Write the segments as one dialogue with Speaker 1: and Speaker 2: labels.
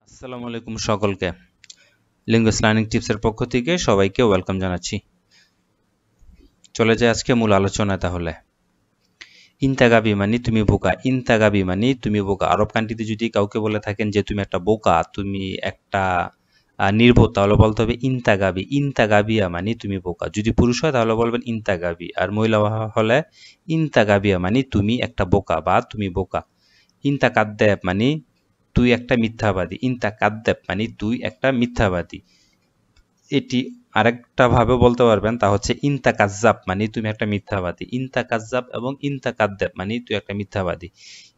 Speaker 1: আসসালামু আলাইকুম সকলকে। লিঙ্গুইস্ট লার্নিং টিপসের পক্ষ থেকে সবাইকে ওয়েলকাম জানাচ্ছি। চলে যায় আজকে মূল আলোচনায়। তাহলে ইনতাগাবি মানে তুমি বোকা। ইনতাগাবি মানে তুমি বোকা। আরব কান্ট্রিতে যদি কাউকে বলে থাকেন যে তুমি একটা বোকা, তুমি একটা নির্বোধ, তাহলে বলতে হবে ইনতাগাবি। ইনতাগাবিয়া মানে তুমি বোকা। যদি পুরুষ হয় তাহলে বলবেন ইনতাগাবি, আর মহিলা হলে ইনতাগাবিয়া মানে তুমি একটা বোকা বা তুমি বোকা। ইনতাকাদ্দেব মানে তুই একটা মিথ্যাবাদী। ইনতাকাদ্দেব মানে তুই একটা মিথ্যাবাদী। এটি আরেকটা ভাবে বলতে পারবেন, তা হচ্ছে ইনতাকাজ্জাব মানে তুমি একটা মিথ্যাবাদী। ইনতাকাজ্জাব এবং ইনতাকাদ্দেব মানে তুই একটা মিথ্যাবাদী।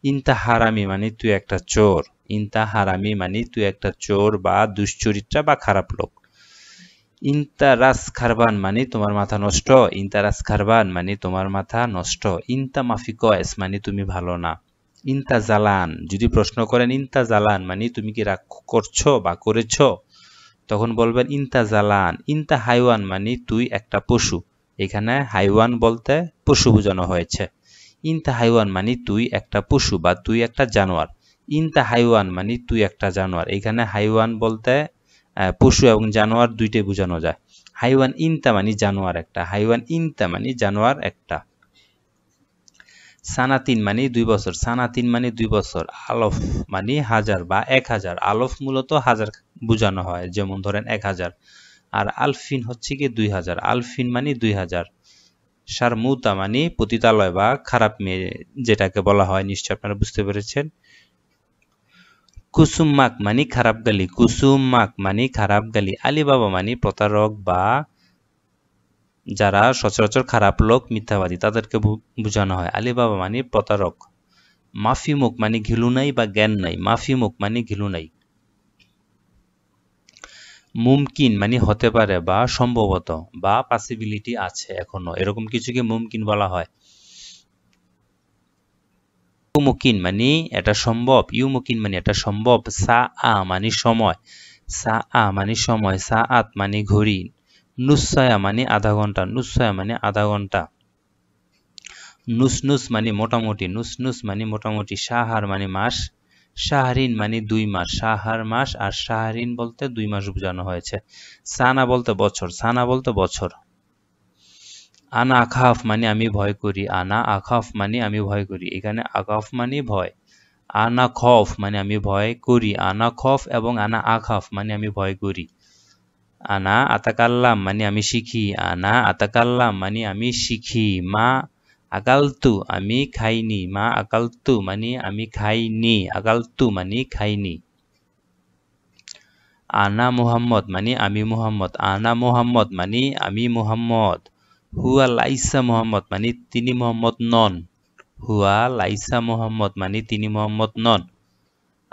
Speaker 1: ইনতা হারামি মানে তুই একটা চোর। ইনতা হারামি মানে তুই একটা চোর বা দুশ্চরিত্রা বা খারাপ লোক। ইনতা রাস খারবান মানে তোমার মাথা নষ্ট। ইনতা রাস খারবান মানে তোমার মাথা নষ্ট। ইনতা মাফি কয়েস মানে তুমি ভালো না। ইনতা জালান, যদি প্রশ্ন করেন ইনতা জালান মানে তুমি কি রাগ করছো বা করেছো, তখন বলবেন ইনতা জালান। ইনতা হাইওয়ান মানে তুই একটা পশু। এখানে হাইওয়ান বলতে পশু বোঝানো হয়েছে। ইনতা হাইওয়ান মানে তুই একটা পশু বা তুই একটা জানোয়ার। ইনতা হাইওয়ান মানে তুই একটা জানোয়ার। এখানে হাইওয়ান বলতে পশু এবং জানোয়ার দুইটাই বোঝানো যায়। হাইওয়ান ইনতা মানে জানোয়ার একটা। হাইওয়ান ইনতা মানে জানোয়ার একটা। সানাতিন মানে 2 বছর। সানাতিন মানে 2 বছর। আলফ মানে হাজার বা 1000। আলফ মূলত হাজার বোঝানো হয়, যেমন ধরেন 1000। আর আলফিন হচ্ছে কি 2000। আলফিন মানে 2000। শারমুতা মানে পতিতালয় বা খারাপ মেয়ে, যেটাকে বলা হয়, নিশ্চয় আপনারা বুঝতে পেরেছেন। কুসুমাক মানে খারাপ গালি। কুসুমাক মানে খারাপ গালি। আলিবাবা মানে প্রতারক বা যারা সচরাচর খারাপ লোক, মিথ্যাবাদী, তাদেরকে বোঝানো হয়। আলিবাবা মানে প্রতারক। মাফিমুখ মানে ঘিলু নাই বা জ্ঞান নাই। মাফিমুখ মানে ঘিলু নাই। মুমকিন মানে হতে পারে বা সম্ভবত বা পসিবিলিটি আছে এখনো, এরকম কিছুকে মুমকিন বলা হয়। ইউমুকিন মানে এটা সম্ভব। ইউমুকিন মানে এটা সম্ভব। সা আ মানে সময়। সা আ মানে সময়। সা আত মানে ঘড়ি। নুসায়া মানে আধা ঘন্টা। নুসায়া মানে আধা ঘন্টা। নুসনুস মানে মোটামুটি। নুসনুস মানে মোটামুটি। শাহার মানে মাস। শাহরিন মানে 2 মাস। শাহার মাস, আর শাহরিন বলতে 2 মাস বোঝানো হয়েছে। সানা বলতে বছর। সানা বলতে বছর। আনা আখাফ মানে আমি ভয় করি। আনা আখাফ মানে আমি ভয় করি। এখানে আখাফ মানে ভয়। আনা খফ মানে আমি ভয় করি। আনা খফ এবং আনা আখাফ মানে আমি ভয় করি। আনা আতাকাল্লাম মানে আমি শিখি। আনা আতাকাল্লাম মানে আমি শিখি। মা আকালতু আমি খাইনি। মা আকালতু মানে আমি খাইনি। আকালতু মানে খাইনি। আনা মুহাম্মদ মানে আমি মুহাম্মদ। আনা মুহাম্মদ মানে আমি মুহাম্মদ। হুয়া লাইসা মুহাম্মদ মানে তিনি মুহাম্মদ নন। হুয়া লাইসা মুহাম্মদ মানে তিনি মুহাম্মদ নন।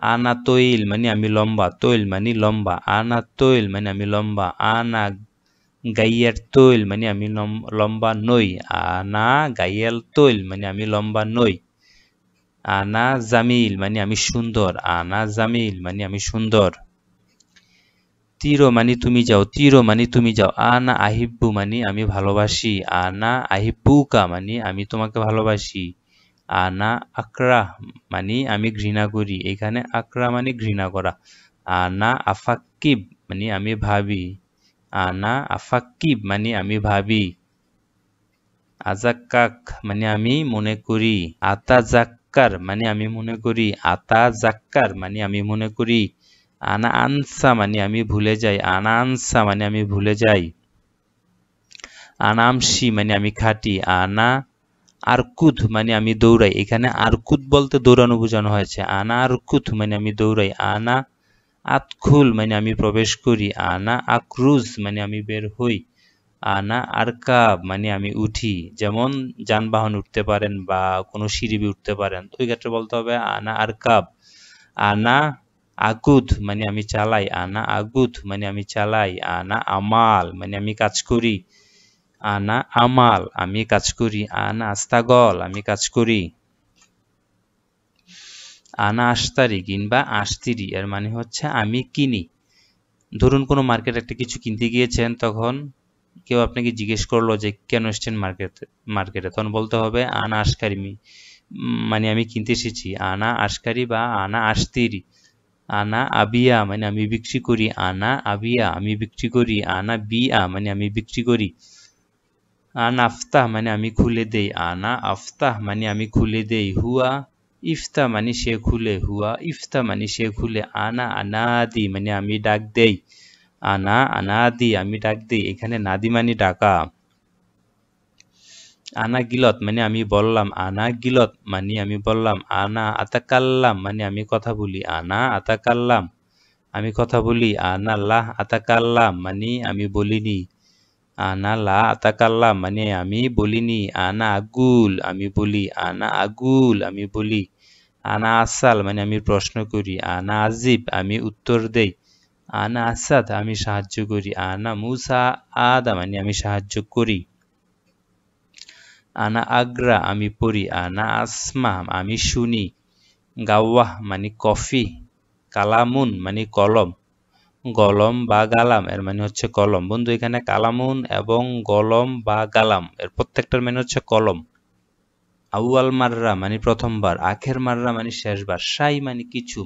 Speaker 1: আনা তৈল মানে আমি লম্বা। তৈল মানে লম্বা। আনা তৈল মানে আমি লম্বা। আনা গাইয়ার তৈল মানে আমি লম্বা নই। আনা গাইয়াল তৈল মানে আমি লম্বা নই। আনা জামিল মানে আমি সুন্দর। আনা জামিল মানে আমি সুন্দর। তিরো মানে তুমি যাও। তিরো মানে তুমি যাও। আনা আহিব্বু মানে আমি ভালোবাসি। আনা আহিব্বুকা মানে আমি তোমাকে ভালোবাসি। আনা আকরাহ মানে আমি ঘৃণা করি। এখানে আকরা মানে ঘৃণা করা। আনা আফাক্কিব মানে আমি ভাবি। আনা আফাক্কিব মানে আমি ভাবি। আজাক্কাক মানে আমি মনে করি। আতা জাক্কার মানে আমি মনে করি। আতা জাক্কার মানে আমি মনে করি। আনা আনসা মানে আমি ভুলে যাই। আনা আনসা মানে আমি ভুলে যাই। আনামসি মানে আমি খাটি। আনা আরকুদ মানে আমি দৌড়াই। এখানে আরকুদ বলতে দৌড়ানো বোঝানো হয়েছে। আনা আরকুদ মানে আমি দৌড়াই। আনা আতখুল মানে আমি প্রবেশ করি। আনা আক্রুজ মানে আমি বের হই। আনা আরকাব মানে আমি উঠি। যেমন যানবাহন উঠতে পারেন বা কোনো সিঁড়ি উঠতে পারেন, তো ওই ক্ষেত্রে বলতে হবে আনা আরকাব। আনা আগুদ মানে আমি চালাই। আনা আগুদ মানে আমি চালাই। আনা আমাল মানে আমি কাজ করি। আনা আমাল আমি কাজ করি। আনা আস্তাগল আমি কাজ করি। আনা আস্তারি কিংবা আস্তিরি এর মানে হচ্ছে আমি কিনি। ধরুন কোনো মার্কেটে একটা কিছু কিনতে গিয়েছেন, তখন কেউ আপনাকে জিজ্ঞেস করলো যে কেন এসছেন মার্কেটে, তখন বলতে হবে আনা আশকারি মানে আমি কিনতে এসেছি। আনা আশকারি বা আনা আস্তিরি। আনা আবিয়া মানে আমি বিক্রি করি, আনা আবিয়া আমি বিক্রি করি, আনা বিয়া মানে আমি বিক্রি করি। আনা আফতাহ মানে আমি খুলে দেই, আনা আফতাহ মানে আমি খুলে দেই। হুয়া ইফতা মানে সে খুলে, হুয়া ইফতা মানে সে খুলে। আনা আনাদি মানে আমি ডাক দেই, আনা আনাদি আমি ডাক দেই। এখানে নাদি মানে ডাকা। আনা গিলত মানে আমি বললাম, আনা গিলত মানে আমি বললাম। আনা আতাকাল্লাম মানে আমি কথা বলি, আনা আতাকাল্লাম আমি কথা বলি। আনা লাহ আতাকাল্লাম মানে আমি বলিনি, আনা লা আতাকাল্লাম মানে আমি বলিনি। আনা আগুল আমি বলি, আনা আগুল আমি বলি। আনা আসাল মানে আমি প্রশ্ন করি, আনা আজিব আমি উত্তর দেই। আনা আসাদ আমি সাহায্য করি, আনা মুসা আদা মানে আমি সাহায্য করি। আনা আগ্রা আমি পড়ি, আনা আসমা আমি শুনি। গাওয়াহ মানে কফি, কালামুন মানে কলম। গলম বা গালাম এর মানে হচ্ছে কলম। বন্ধু এখানে কালামুন এবং গলম বা গালাম এর প্রত্যেকটার মানে হচ্ছে কলম। আউয়াল মাররা মানে প্রথমবার, আখের মাররা মানে শেষবার, সাই মানে কিছু,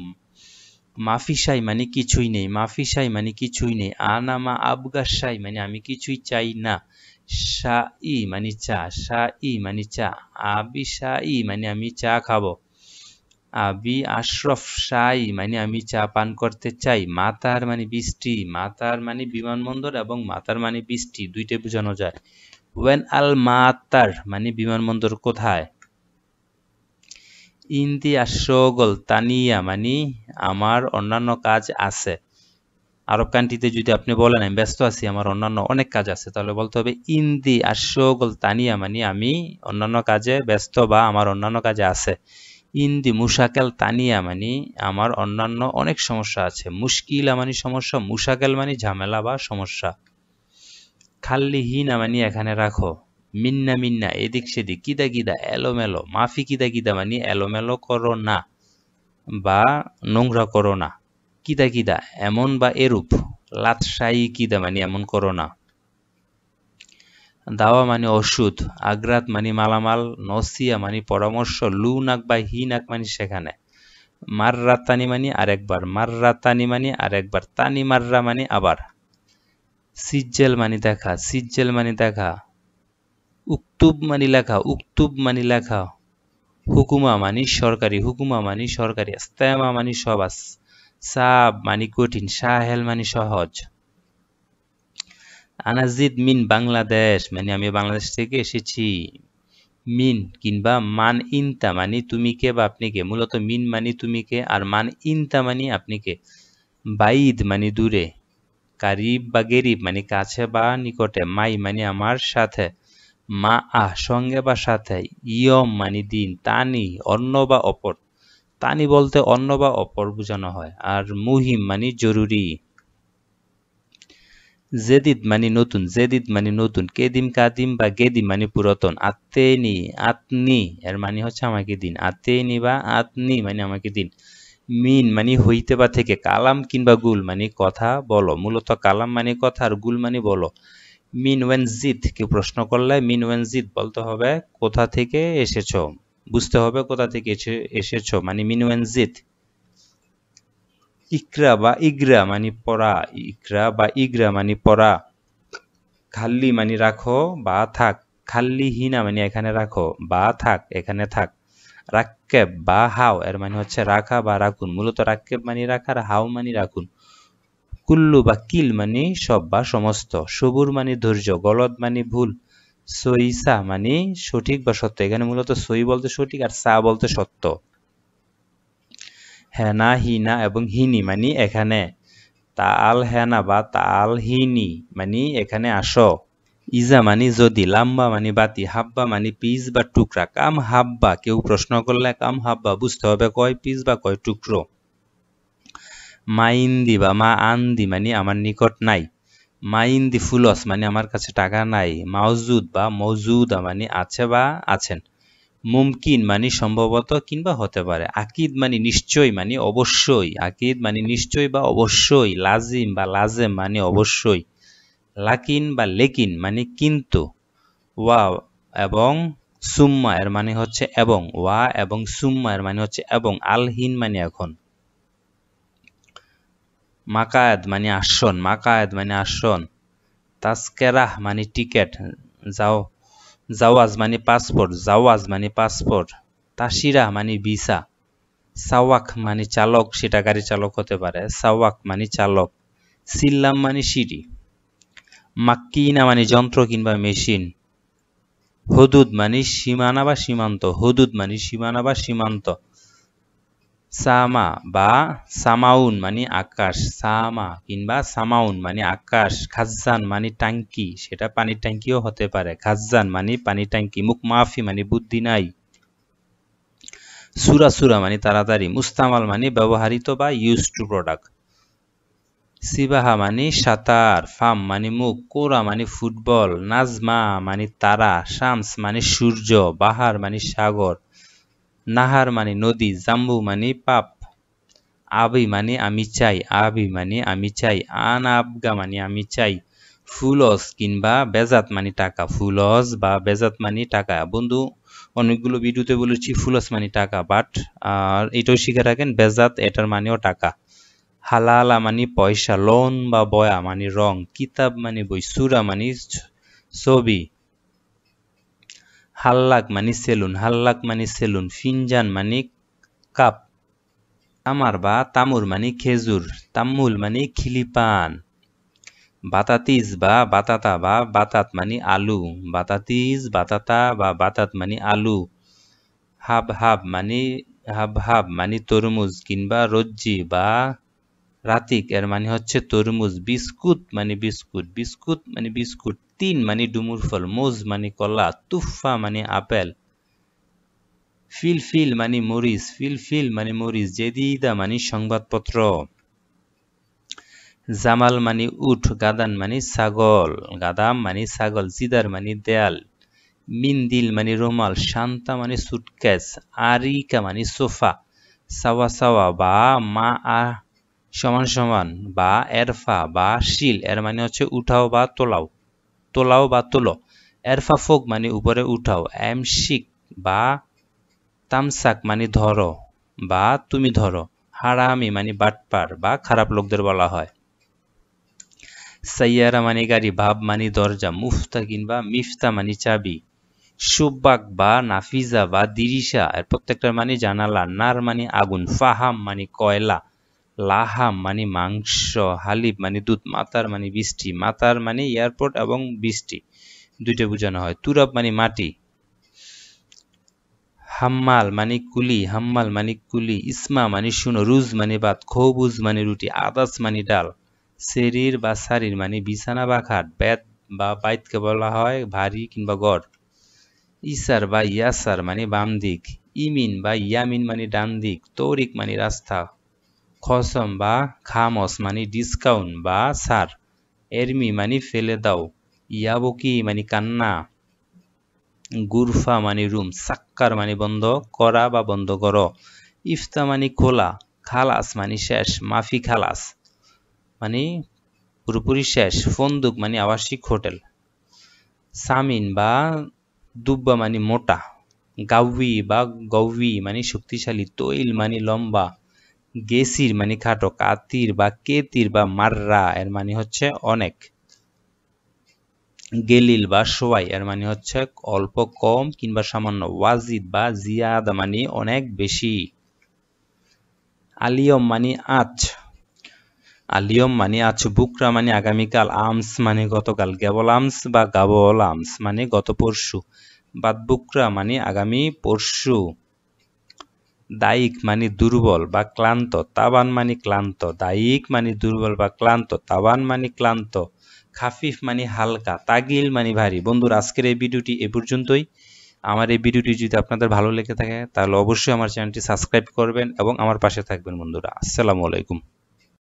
Speaker 1: মাফি সাই মানে কিছুই নেই, মাফি সাই মানে কিছুই নেই। আনামা আবগা সাই মানে আমি কিছুই চাই না। শাই মানে চা, শাই মানে চা। আবি শাই মানে আমি চা খাবো। আবি আশরফ শাই মানে আমি চা পান করতে চাই। মাতার মানে বৃষ্টি, মাতার মানে বিমানবন্দর এবং মাতার মানে বৃষ্টি দুইটাই বোঝানো যায়। ওয়েন আল মাতার মানে বিমানবন্দর কোথায়। ইন্দি আশগল তানিয়া মানে আমার অন্যান্য কাজ আছে। আরব কান্ট্রিতে যদি আপনি বলেন আমি ব্যস্ত আছি, আমার অন্যান্য অনেক কাজ আছে, তাহলে বলতে হবে ইন্দি আশগল তানিয়া মানে আমি অন্যান্য কাজে ব্যস্ত বা আমার অন্যান্য কাজে আছে। ইন্দি মুশাকেল তানিয়া মানে আমার অন্যান্য অনেক সমস্যা আছে। মুশকিলা মানে সমস্যা, মুশাকেল মানে ঝামেলা বা সমস্যা। খাল্লি হিনা মানে এখানে রাখো। মিন্না মিন্না এদিক সেদিক, কিদা কিদা এলোমেলো। মাফি কিদা কিদা মানে এলোমেলো করো না বা নোংরা করো না। কিদা কিদা এমন বা এরূপ। লাতশাই কিদা মানে এমন করো না। দাওয়া মানে ওষুধ, আগ্রাত মানে মালামাল, নসিয়া মানে পরামর্শ, লু নাক বা হি নাক মানে সেখানে। মাররাতানি মানে আরেকবার, মাররাতানি মানে আরেকবার, তানি মাররা মানে আবার। সিজ্জেল মানে দেখা, সিজ্জেল মানে দেখা। উক্তুব মানে লেখা, উক্তুব মানে লেখা। হুকুমা মানে সরকারি, হুকুমা মানে সরকারি। ইস্তেমা মানে সবাস, সাব মানে কঠিন, সাহেল মানে সহজ। আনাজিদ মিন বাংলাদেশ মানে আমি বাংলাদেশ থেকে এসেছি। মিন কিংবা মান ইনতা মানে তুমি কে বা আপনি কে। মূলত মিন মানে তুমি কে আর মান ইনতা মানে আপনি কে। বাইদ মানে দূরে, কারিব বা গেরিব মানে কাছে বা নিকটে। মাই মানে আমার সাথে, মা আহ সঙ্গে বা সাথে। ইয়ম মানে দিন, তানি অন্য বা অপর। তানি বলতে অন্য বা অপর বোঝানো হয়। আর মুহিম মানে জরুরি। জেদিদ মানে নতুন, জেদিদ মানে নতুন। কেদিম কাদিম বা গেদিম মানে পুরাতন। আত্মেনি আতনি এর মানে হচ্ছে আমাকে দিন, আত্মেনি বা আতনি মানে আমাকে দিন। মিন মানে হইতে বা থেকে। কালাম কিংবা গুল মানে কথা বলো। মূলত কালাম মানে কথা আর গুল মানে বলো। মিন ওয়েন জিদ কেউ প্রশ্ন করলে মিন ওয়েন জিদ বলতে হবে কোথা থেকে এসেছো, বুঝতে হবে কোথা থেকে এসেছো মানে মিন ওয়েন জিদ। ইকরা বা ইগরা মানে পড়া, ইকরা বা ইগরা মানে পড়া। খাল্লি মানে রাখো বা থাক, খাল্লি হিনা মানে এখানে রাখো বা থাক এখানে থাক। রাক্কেব বা হাও এর মানে হচ্ছে রাখা বা রাখুন। মূলত রাক্কেব মানে রাখা আর হাও মানে রাখুন। কুল্লু বা কিল মানে সব বা সমস্ত। সবুর মানে ধৈর্য, গলদ মানে ভুল, সইসা মানে সঠিক বা সত্য। এখানে মূলত সই বলতে সঠিক আর সা বলতে সত্য। হেনা হিনা এবং হিনি মানে এখানে। তাল হেনা বা তাল হিনি মানে এখানে আসো। ইজা মানে যদি, লাম্বা মানে বাতি, হাব্বা মানে পিস বা টুকরা। কাম হাব্বা কেউ প্রশ্ন করলে কাম হাব্বা বুঝতে হবে কয় পিস বা কয় টুকরো। মা ইন্দি বা মা আন্দি মানে আমার নিকট নাই। মা ইন্দি ফুলস মানে আমার কাছে টাকা নাই। মাউজুদ বা মৌজুদা মানে আছে বা আছেন। মুমকিন মানে সম্ভবত কিংবা হতে পারে। আকিদ মানে নিশ্চয় মানে অবশ্যই, আকিদ মানে নিশ্চয় বা অবশ্যই। লাজিম বা লাজেম মানে অবশ্যই। লাকিন বা লেকিন মানে কিন্তু। ওয়া এবং সুম্মা এর মানে হচ্ছে এবং, ওয়া এবং সুম্মা এর মানে হচ্ছে এবং। আলহিন মানে এখন। মাকায়েদ মানে আসন, মাকায়েদ মানে আসন। তাজকেরাহ মানে টিকেট, জাওয়াজ মানে পাসপোর্ট, জাওয়াজ মানে পাসপোর্ট। তাসিরা মানে ভিসা। সাওয়াক মানে চালক, সেটা গাড়ি চালক হতে পারে, সাওয়াক মানে চালক। সিল্লাম মানে সিঁড়ি। মাক্কিনা মানে যন্ত্র কিংবা মেশিন। হুদুদ মানে সীমানা বা সীমান্ত, হুদুদ মানে সীমানা বা সীমান্ত। সামা বা সামাউন মানে আকাশ, সামা কিংবা সামাউন মানে আকাশ। খাজ্জান মানে ট্যাঙ্কি, সেটা পানির ট্যাঙ্কিও হতে পারে, খাজ্জান মানে পানির ট্যাঙ্কি। মুখ মাফি মানে বুদ্ধি নাই। সুরা সুরা মানে তাড়াতাড়ি। মুস্তামাল মানে ব্যবহৃত বা ইউজ টু প্রোডাক্ট। সিবাহা মানে সাঁতার। ফাম মানে মুখ। কোরা মানে ফুটবল। নাজমা মানে তারা। শামস মানে সূর্য। বাহার মানে সাগর। নাহার মানে নদী। জাম্বু মানে পাপ। আবি মানে আমি চাই, আবি মানে আমি চাই। আনা আবগা মানে আমি চাই। ফুলস কিংবা বেজাত মানে টাকা, ফুলস বা বেজাত মানে টাকা। বন্ধু অনেকগুলো ভিডিওতে বলেছি ফুলস মানে টাকা, বাট এটাও শিখে রাখেন বেজাত এটার মানেও টাকা। হালালা মানে পয়সা। লোন বা বয়া মানে রং। কিতাব মানে বই। সুরা মানে ছবি। হাল্লাক মানে সেলুন, হাল্লাক মানে সেলুন। ফিনজান মানে কাপ। তামার বা তামুর মানে খেজুর, তাম্মুল মানে খিলিপান। বাতাতিস বা বাতাতা বা বাতাত মানে আলু, বাতাতিস বাতাতা বা বাতাত মানে আলু। হাব হাব মানে হাব হাব মানে তরমুজ কিংবা রজ্জি বা রাতিক, এর মানে হচ্ছে তরমুজ। বিস্কুট মানে বিস্কুট, বিস্কুট মানে বিস্কুট। তিন মানে ডুমুর ফল, মুজ মানে কলা। তুফা মানে আপেল। ফিলফিল মানে মরিচ, ফিলফিল মানে মরিচ। জেদিদা মানে সংবাদপত্র। জামাল মানে উট, গাদান মানে ছাগল, গাদাম মানে ছাগল। জিদার মানে দেয়াল। মিন্দিল মানে রুমাল। শান্তা মানে সুটকেস। আরিকা মানে সোফা। সাওয়া সাওয়া বা মা আ সমান সমান বা এরফা বা শিল, এর মানে হচ্ছে উঠাও বা তোলাও, তোলাও বা তোলো। এরফা ফোক মানে উপরে উঠাও। এমশিক বা তামসাক মানে ধরো বা তুমি ধরো। হারামি মানে বাটপার বা খারাপ লোকদের বলা হয়। সাইয়ারা মানে গাড়ি। ভাব মানে দরজা। মুফতা কিংবা মিফতা মানে চাবি। সুব্বাক বা নাফিজা বা দিরিশা, এর প্রত্যেকটার মানে জানালা। নার মানে আগুন। ফাহাম মানে কয়লা। লাহাম মানে মাংস। হালিব মানে দুধ। মাতার মানে বৃষ্টি, মাতার মানে এয়ারপোর্ট এবং বৃষ্টি দুইটা বোঝানো হয়। তুরাব মানে মাটি। হাম্মাল মানে কুলি, হাম্মাল মানে কুলি। ইসমা মানে শুনো। রুজ মানে ভাত। খবুজ মানে রুটি। আদাস মানে ডাল। সেরির বা সারির মানে বিছানা বা খাট। বেত বা বাইতকে বলা হয় ভারী কিংবা গড়। ইসার বা ইয়াসার মানে বাম দিক। ইমিন বা ইয়ামিন মানে ডান দিক। তৌরিক মানে রাস্তা। খসম বা খামস মানে ডিসকাউন্ট বা ছাড়। এরমি মানে ফেলে দাও। ইয়াবকি মানে কান্না। গুরফা মানে রুম। সাক্কার মানে বন্ধ করা বা বন্ধ করো। ইফতা মানে খোলা। খালাস মানে শেষ। মাফি খালাস মানে পুরোপুরি শেষ। ফন্দুক মানে আবাসিক হোটেল। সামিন বা দুব্বা মানে মোটা। গাউই বা গৌই মানে শক্তিশালী। তৈল মানে লম্বা। গেসির মানে খাটো। কাতির বা কেতির বা মাররা, এর মানে হচ্ছে অনেক। গেলিল বা সোয়াই, এর মানে হচ্ছে অল্প কম কিংবা সামান্য। ওয়াজিদ বা জিয়াদা মানে অনেক বেশি। আলিয়ম মানে আজ, আলিয়ম মানে আজ। বুকরা মানে আগামীকাল। আমস মানে গতকাল। গেবল আমস বা গাবল আমস মানে গত পরশু। বাদ বুকরা মানে আগামী পরশু। দায়িক মানে দুর্বল বা ক্লান্ত। তাবান মানে ক্লান্ত। দায়িক মানে দুর্বল বা ক্লান্ত। তাবান মানে ক্লান্ত। খাফিফ মানে হালকা। তাগিল মানে ভারী। বন্ধুরা আজকের এই ভিডিওটি এ পর্যন্তই। আমার এই ভিডিওটি যদি আপনাদের ভালো লেগে থাকে তাহলে অবশ্যই আমার চ্যানেলটি সাবস্ক্রাইব করবেন এবং আমার পাশে থাকবেন বন্ধুরা। আসসালামু আলাইকুম।